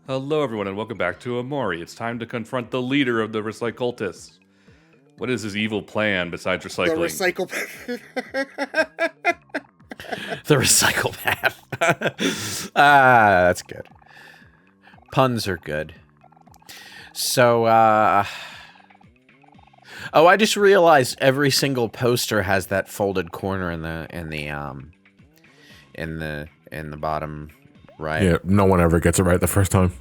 Hello, everyone, and welcome back to Omori. It's time to confront the leader of the Recyclists. What is his evil plan besides recycling? The Recyclepath. That's good. Puns are good. So, oh, I just realized every single poster has that folded corner in the bottom right. Yeah, no one ever gets it right the first time.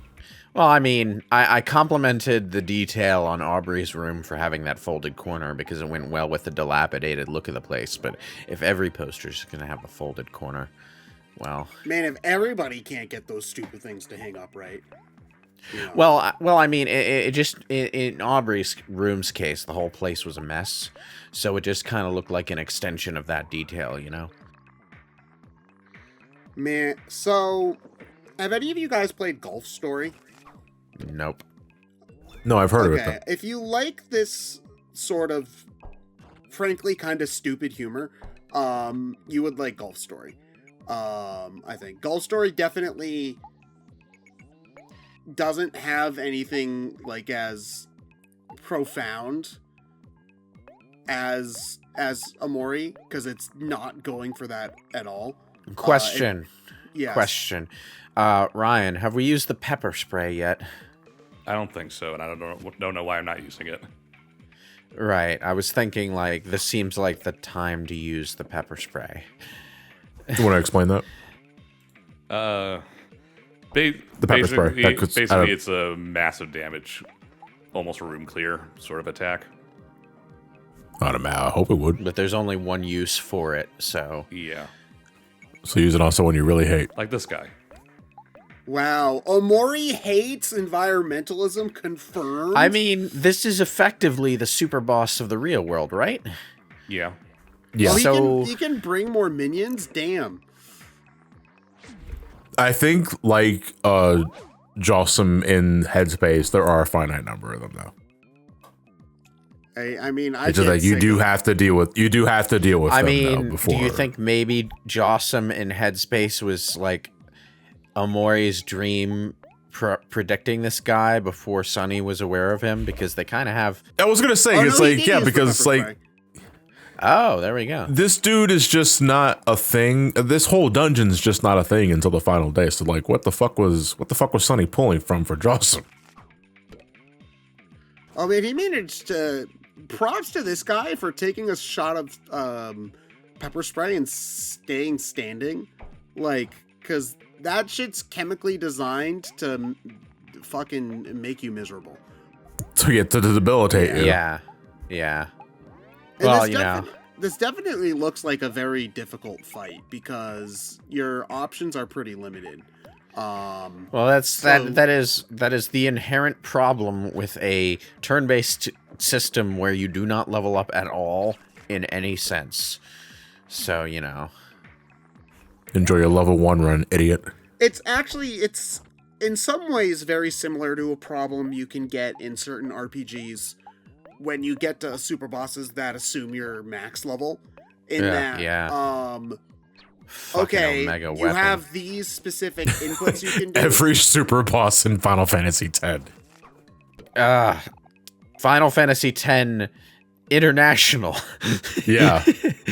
Well, I mean, I complimented the detail on Aubrey's room for having that folded corner because it went well with the dilapidated look of the place. But if every poster's going to have a folded corner, well... Man, if everybody can't get those stupid things to hang up right. You know. Well, I mean, in Aubrey's room's case, the whole place was a mess. So it just kind of looked like an extension of that detail, you know? Man, so... Have any of you guys played Golf Story? Nope. No, I've heard of it, though. If you like this sort of, frankly, kind of stupid humor, you would like Golf Story. I think Golf Story definitely doesn't have anything like as profound as Omori, because it's not going for that at all. Question. Yes. Question. Ryan, have we used the pepper spray yet? I don't think so, and I don't know why I'm not using it. Right. I was thinking, like, this seems like the time to use the pepper spray. You want to explain that? The pepper spray. Basically, it's a massive damage, almost room clear sort of attack. I don't know. I hope it would. But there's only one use for it, so... Yeah. So use it on someone you really hate. Like this guy. Wow, Omori hates environmentalism, confirmed? I mean, this is effectively the super boss of the real world, right? Yeah. Yeah. Oh, he can bring more minions? Damn. I think, like, Jossum in Headspace, there are a finite number of them, though. I mean, it's just like you do have to deal with I them, mean, though, before. Do you think maybe Jossum in Headspace was, like, Omori's dream predicting this guy before Sunny was aware of him? Because they kind of have... I was going to say, it's like, yeah, because, like... Oh, there we go. This dude is just not a thing. This whole dungeon's just not a thing until the final day. So, like, what the fuck was Sunny pulling from for Jossum? I mean, he managed to... Props to this guy for taking a shot of pepper spray and staying standing. Like, because that shit's chemically designed to fucking make you miserable. To debilitate you. Yeah. Yeah. And well, you know. This definitely looks like a very difficult fight because your options are pretty limited. Well, that is the inherent problem with a turn-based system where you do not level up at all in any sense. So, you know. Enjoy your level 1 run, idiot. It's in some ways very similar to a problem you can get in certain RPGs when you get to super bosses that assume your max level. Okay, Omega you weapon. have these specific inputs you can do. Every super boss in Final Fantasy X. Final Fantasy X International. Yeah.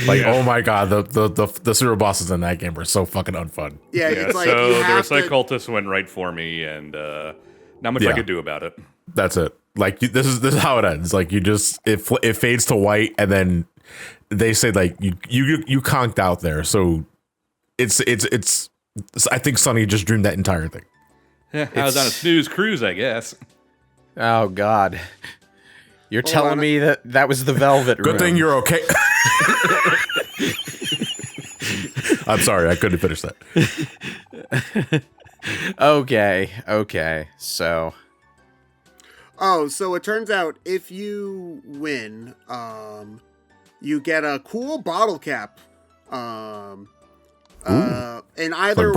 Like, oh my god, the super bosses in that game were so fucking unfun. Yeah, it's like so you the have Recyclist went right for me, and not much I could do about it. That's it. Like, this is how it ends. Like, you just it fades to white, and then they say, like, you conked out there. So it's I think Sunny just dreamed that entire thing. Yeah, I was on a snooze cruise, I guess. Oh god. You're telling me that was the Velvet Room. Good thing you're okay. I'm sorry, I couldn't finish that. Okay. So it turns out if you win, you get a cool bottle cap. And either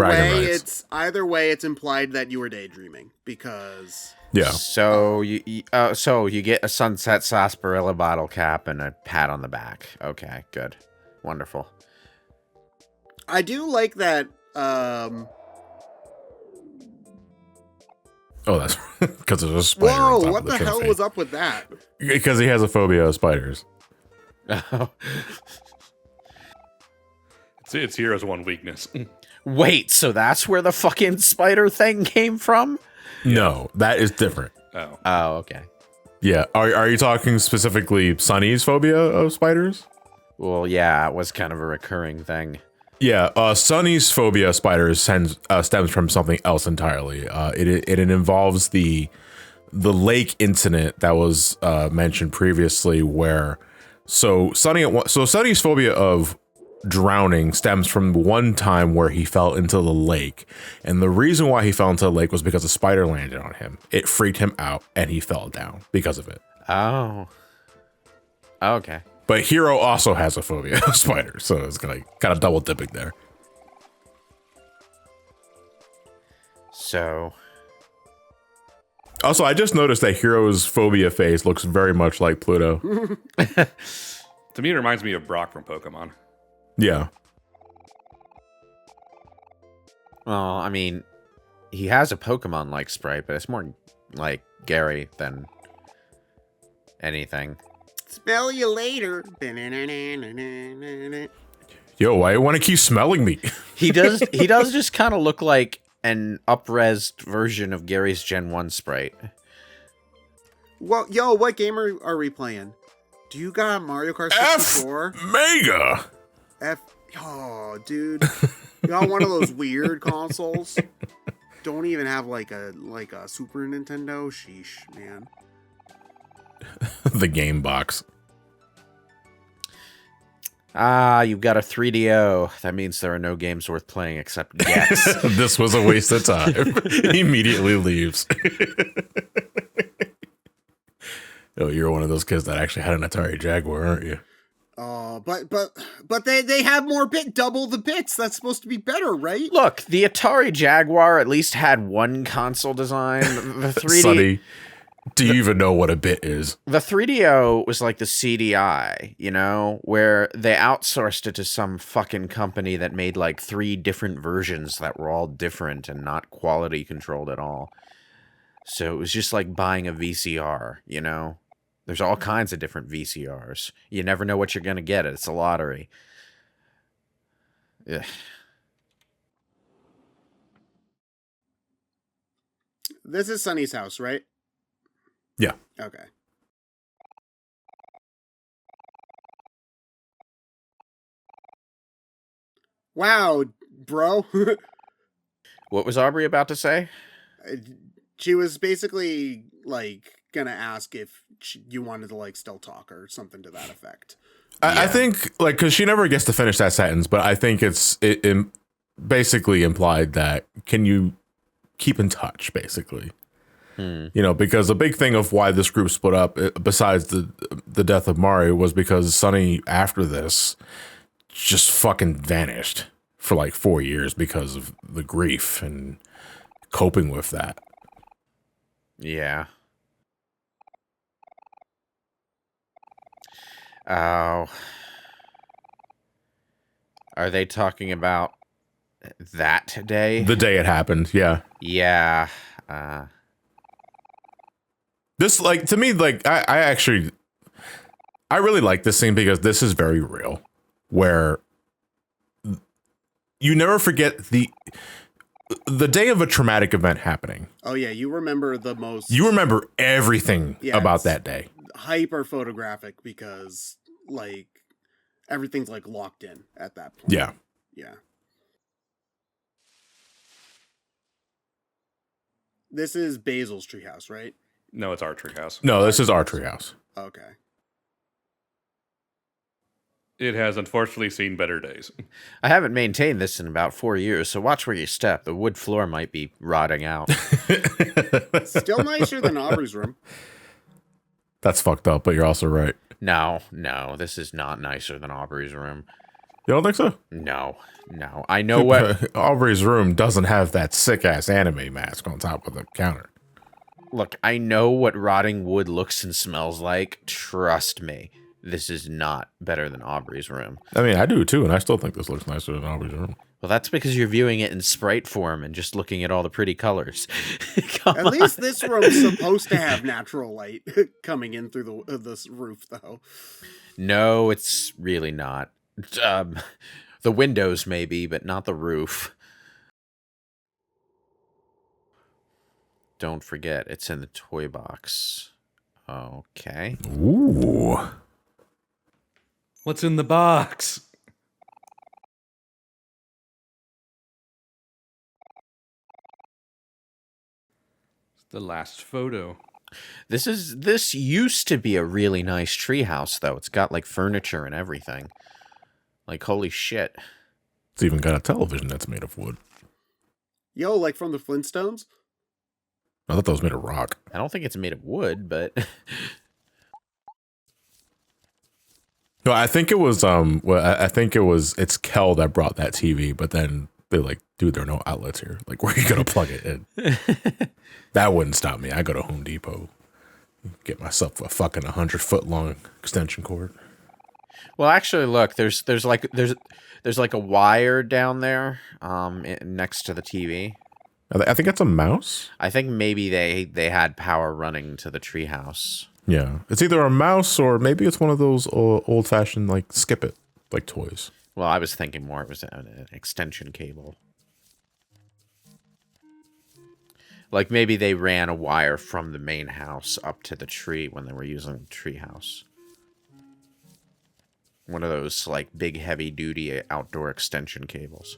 way it's implied that you were daydreaming because yeah. So you get a Sunset Sarsaparilla bottle cap and a pat on the back. Okay, good. Wonderful. I do like that Oh, that's because there's a spider. on Whoa, top what of the hell trophy. was up with that? Because he has a phobia of spiders. Oh. It's Hero's one weakness. Wait, so that's where the fucking spider thing came from? No, that is different. Oh. Oh, okay. Yeah. Are you talking specifically Sunny's phobia of spiders? Well, yeah, it was kind of a recurring thing. Yeah, Sunny's phobia of spiders stems from something else entirely. It involves the lake incident that was mentioned previously, where Sunny's phobia of drowning stems from one time where he fell into the lake, and the reason why he fell into the lake was because a spider landed on him. It freaked him out, and he fell down because of it. Oh. Okay. But Hero also has a phobia of spiders, so it's kind of double dipping there. So. Also, I just noticed that Hero's phobia face looks very much like Pluto. To me, it reminds me of Brock from Pokemon. Yeah. Well, I mean, he has a Pokemon-like sprite, but it's more like Gary than anything. Smell you later. Yo, why you want to keep smelling me? He does just kind of look like an up-resed version of Gary's Gen 1 sprite. Well, yo, what game are we playing? Do you got Mario Kart 64? Mega. Oh, dude. You got one of those weird consoles? Don't even have like a Super Nintendo? Sheesh, man. The game box. Ah, you've got a 3DO. That means there are no games worth playing except Gex. This was a waste of time. He immediately leaves. Oh, you're one of those kids that actually had an Atari Jaguar, aren't you? Oh, but they have more double the bits. That's supposed to be better, right? Look, the Atari Jaguar at least had one console design. The 3D, Sonny, do you even know what a bit is? the 3DO was like the CDI, you know, where they outsourced it to some fucking company that made like 3 different versions that were all different and not quality controlled at all. So it was just like buying a VCR, you know? There's all kinds of different VCRs. You never know what you're going to get. It's a lottery. Ugh. This is Sunny's house, right? Yeah. Okay. Wow, bro. What was Aubrey about to say? She was basically like gonna ask if you wanted to like still talk or something to that effect. I think, like, because she never gets to finish that sentence, but I think it basically implied that, can you keep in touch, basically? You know, because the big thing of why this group split up, besides the death of Mari, was because Sunny, after this, just fucking vanished for like 4 years because of the grief and coping with that. Yeah. Oh. Are they talking about that day? The day it happened, yeah. Yeah. This, like, to me, like, I really like this scene because this is very real, where you never forget the day of a traumatic event happening. Oh yeah, you remember the most. You remember everything about that day. Hyper photographic because like everything's like locked in at that point. Yeah. Yeah. This is Basil's treehouse, right? No, it's our treehouse. No, this is our treehouse. Okay. It has unfortunately seen better days. I haven't maintained this in about 4 years, so watch where you step. The wood floor might be rotting out. Still nicer than Aubrey's room. That's fucked up, but you're also right. No, this is not nicer than Aubrey's room. You don't think so? No. I know what... Aubrey's room doesn't have that sick-ass anime mask on top of the counter. Look, I know what rotting wood looks and smells like. Trust me. This is not better than Aubrey's room. I mean, I do too, and I still think this looks nicer than Aubrey's room. Well, that's because you're viewing it in sprite form and just looking at all the pretty colors. At least this room's supposed to have natural light coming in through this roof, though. No, it's really not. The windows maybe, but not the roof. Don't forget, it's in the toy box. Okay. Ooh. What's in the box? It's the last photo. This used to be a really nice treehouse, though. It's got like furniture and everything. Like, holy shit. It's even got a television that's made of wood. Yo, like from the Flintstones? I thought that was made of rock. I don't think it's made of wood, but No, I think it was I think it's Kel that brought that TV, but then they're like, dude, there are no outlets here. Like, where are you gonna plug it in? That wouldn't stop me. I go to Home Depot, get myself a fucking 100-foot long extension cord. well, actually, look, there's like a wire down there, next to the TV. I think it's a mouse. I think maybe they had power running to the treehouse. Yeah, it's either a mouse or maybe it's one of those old-fashioned like skip it like toys. Well, I was thinking more it was an extension cable. Like maybe they ran a wire from the main house up to the tree when they were using the tree house. One of those like big heavy duty outdoor extension cables.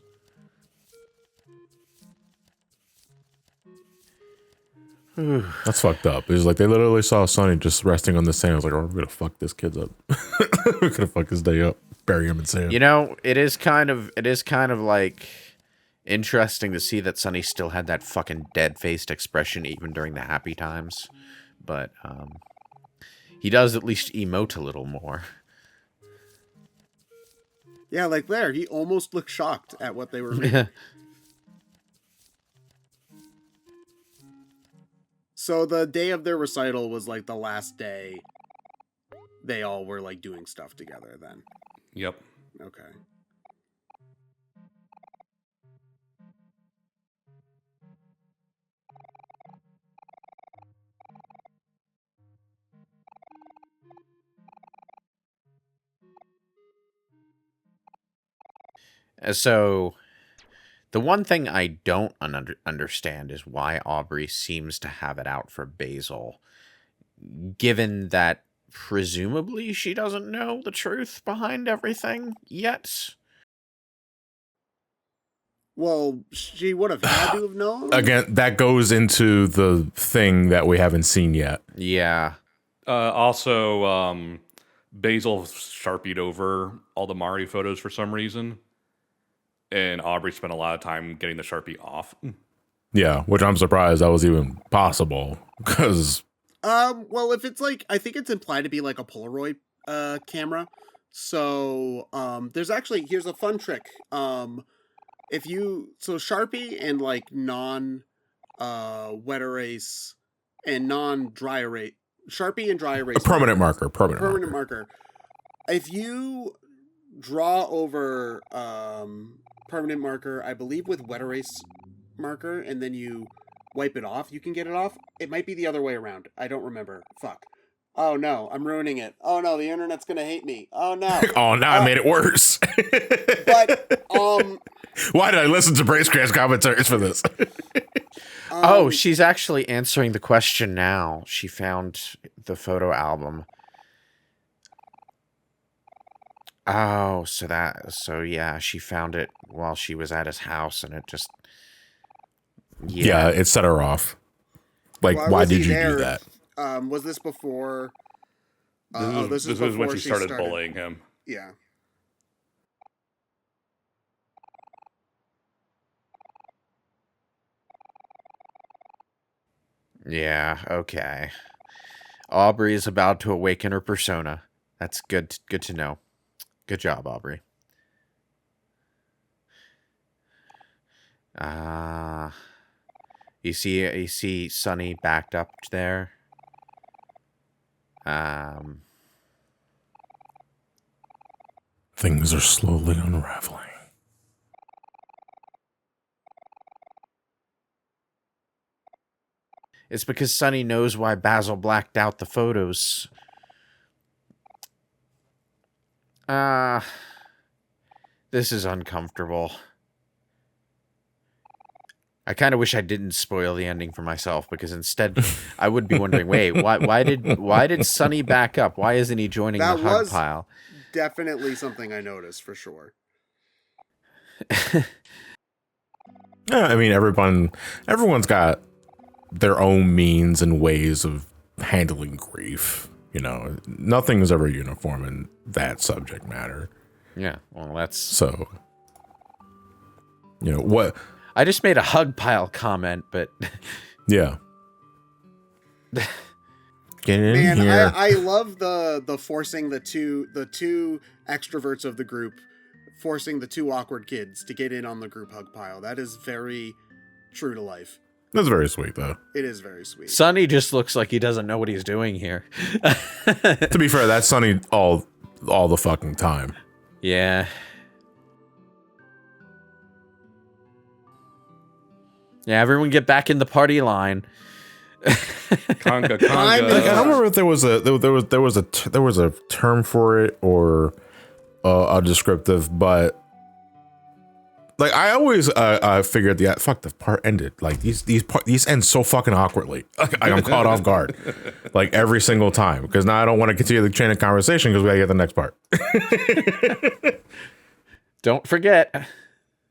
That's fucked up. It's like they literally saw Sonny just resting on the sand. I was like, oh, we're gonna fuck this kid up. We're gonna fuck his day up. Bury him in sand. You know, it is kind of like interesting to see that Sonny still had that fucking dead-faced expression even during the happy times. But he does at least emote a little more. Yeah, like there. He almost looked shocked at what they were making. So the day of their recital was like the last day they all were like doing stuff together then. Yep. Okay. So, the one thing I don't understand is why Aubrey seems to have it out for Basil, given that presumably she doesn't know the truth behind everything yet. Well, she would have had to have known. Again, that goes into the thing that we haven't seen yet. Yeah. Also, Basil sharpied over all the Mari photos for some reason. And Aubrey spent a lot of time getting the Sharpie off. Yeah, which I'm surprised that was even possible. Because well, if it's like, I think it's implied to be like a Polaroid camera. So there's actually, here's a fun trick. If you, so Sharpie and like non wet erase and non dry erase, Sharpie and dry erase. a permanent marker. Permanent marker. If you draw over permanent marker, I believe with wet erase marker, and then you wipe it off, you can get it off. It might be the other way around. I don't remember. Fuck. Oh no, I'm ruining it. Oh no, the internet's gonna hate me. Oh no. Oh, now I made it worse. But why did I listen to BrainScratch commentaries for this? Oh, she's actually answering the question now. She found the photo album. Oh, so yeah, she found it while she was at his house, and it just, yeah, it set her off. Like, why did you do that? Was this before? This was when she started bullying him. Yeah. Yeah, okay. Aubrey is about to awaken her persona. That's good to know. Good job, Aubrey. You see Sonny backed up there. Things are slowly unraveling. It's because Sunny knows why Basil blacked out the photos. This is uncomfortable. I kind of wish I didn't spoil the ending for myself, because instead I would be wondering, wait, why did Sunny back up? Why isn't he joining the hug pile? Definitely something I noticed for sure. Yeah, I mean, everyone's got their own means and ways of handling grief. You know, nothing is ever uniform in that subject matter. Yeah, well, that's... So, you know, what... I just made a hug pile comment, but... Yeah. Get in Man, here. I love the forcing the two extroverts of the group, forcing the two awkward kids to get in on the group hug pile. That is very true to life. That's very sweet, though. It is very sweet. Sunny just looks like he doesn't know what he's doing here. To be fair, that's Sunny all the fucking time. Yeah. Yeah, everyone get back in the party line. Conga. Like, I don't remember if there was a term for it or a descriptive, but like I always figured fuck, the part ended. Like these end so fucking awkwardly. Like, I'm caught off guard like every single time, because now I don't want to continue the chain of conversation because we gotta get the next part. Don't forget,